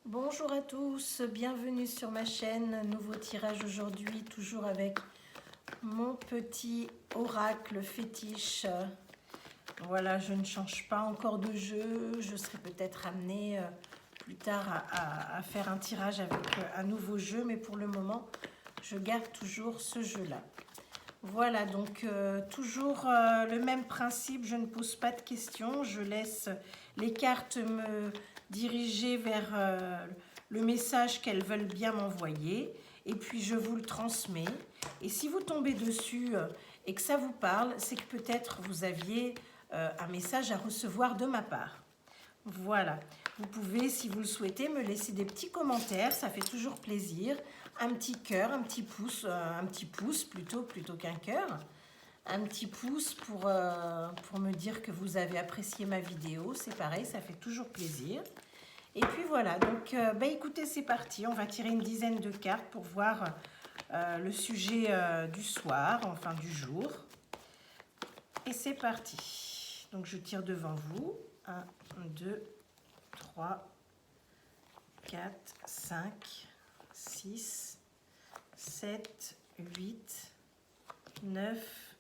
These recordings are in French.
Bonjour à tous, bienvenue sur ma chaîne. Nouveau tirage aujourd'hui, toujours avec mon petit oracle fétiche. Voilà, je ne change pas encore de jeu. Je serai peut-être amenée plus tard à faire un tirage avec un nouveau jeu, mais pour le moment, je garde toujours ce jeu-là. Voilà, donc toujours le même principe, je ne pose pas de questions, je laisse les cartes me diriger vers le message qu'elles veulent bien m'envoyer, et puis je vous le transmets. Et si vous tombez dessus et que ça vous parle, c'est que peut-être vous aviez un message à recevoir de ma part. Voilà, vous pouvez, si vous le souhaitez, me laisser des petits commentaires, ça fait toujours plaisir. Un petit cœur, un petit pouce plutôt qu'un cœur. Un petit pouce pour me dire que vous avez apprécié ma vidéo, c'est pareil, ça fait toujours plaisir. Et puis voilà, donc écoutez, c'est parti, on va tirer une dizaine de cartes pour voir le sujet du soir, enfin du jour. Et c'est parti. Donc je tire devant vous. 1, 2, 3, 4, 5, 6, 7, 8, 9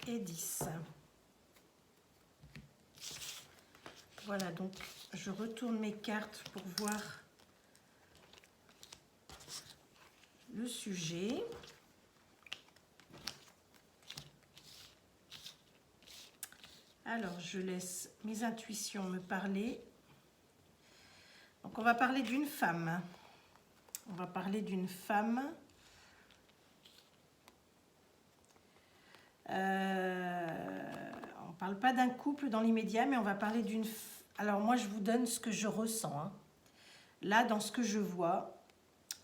et 10. Voilà, donc je retourne mes cartes pour voir le sujet. Alors, je laisse mes intuitions me parler. Donc, on va parler d'une femme. On va parler d'une femme. On ne parle pas d'un couple dans l'immédiat, mais on va parler d'une... Alors, moi, je vous donne ce que je ressens. Hein. Là, dans ce que je vois,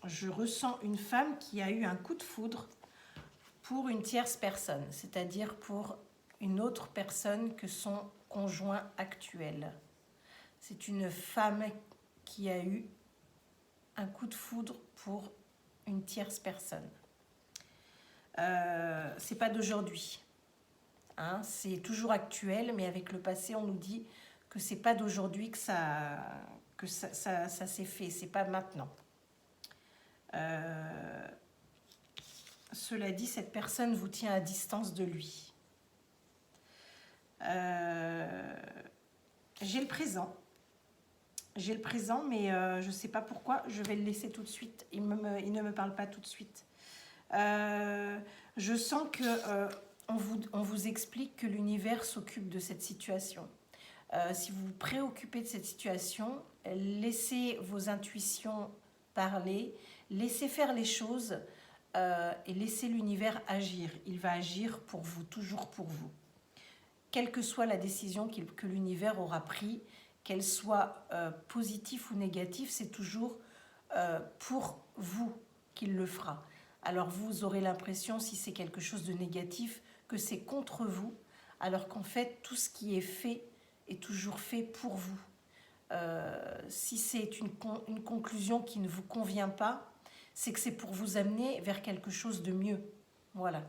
je ressens une femme qui a eu un coup de foudre pour une tierce personne, c'est-à-dire pour une autre personne que son conjoint actuel. C'est une femme qui a eu un coup de foudre pour une tierce personne. C'est pas d'aujourd'hui, hein, c'est toujours actuel, mais avec le passé, on nous dit que c'est pas d'aujourd'hui que ça s'est fait, c'est pas maintenant. Cela dit, cette personne vous tient à distance de lui. J'ai le présent. J'ai le présent, mais je ne sais pas pourquoi. Je vais le laisser tout de suite. Il ne me parle pas tout de suite. Je sens que on vous explique que l'univers s'occupe de cette situation. Si vous vous préoccupez de cette situation, laissez vos intuitions parler, laissez faire les choses et laissez l'univers agir. Il va agir pour vous, toujours pour vous. Quelle que soit la décision que l'univers aura prise, qu'elle soit positive ou négative, c'est toujours pour vous qu'il le fera. Alors vous aurez l'impression, si c'est quelque chose de négatif, que c'est contre vous, alors qu'en fait, tout ce qui est fait est toujours fait pour vous. Si c'est une conclusion qui ne vous convient pas, c'est que c'est pour vous amener vers quelque chose de mieux. Voilà.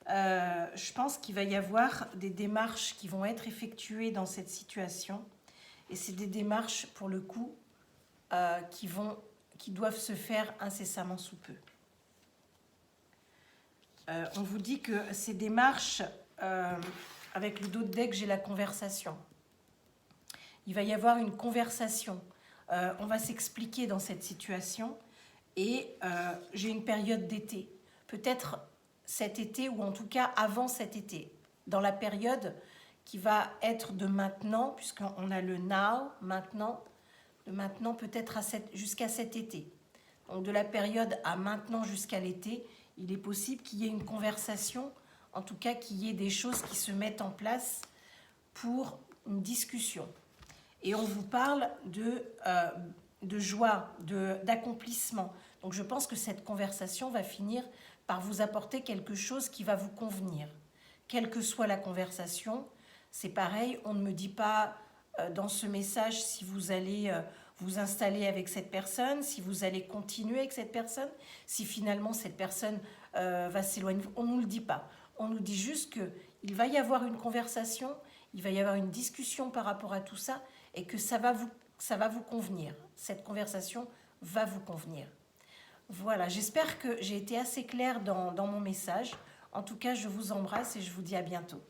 Je pense qu'il va y avoir des démarches qui vont être effectuées dans cette situation. Et c'est des démarches, pour le coup, qui doivent se faire incessamment sous peu. On vous dit que ces démarches, avec le dos de deck, j'ai la conversation. Il va y avoir une conversation. On va s'expliquer dans cette situation. Et j'ai une période d'été. Peut-être cet été, ou en tout cas avant cet été. Dans la période qui va être de maintenant, puisqu'on a le now, maintenant, de maintenant peut-être jusqu'à cet été. Donc de la période à maintenant jusqu'à l'été, il est possible qu'il y ait une conversation, en tout cas qu'il y ait des choses qui se mettent en place pour une discussion. Et on vous parle de joie, d'accomplissement. Donc je pense que cette conversation va finir par vous apporter quelque chose qui va vous convenir. Quelle que soit la conversation, c'est pareil, on ne me dit pas dans ce message si vous allez vous installer avec cette personne, si vous allez continuer avec cette personne, si finalement cette personne va s'éloigner. On ne nous le dit pas. On nous dit juste qu'il va y avoir une conversation, il va y avoir une discussion par rapport à tout ça, et que ça va ça va vous convenir. Cette conversation va vous convenir. Voilà, j'espère que j'ai été assez claire dans mon message. En tout cas, je vous embrasse et je vous dis à bientôt.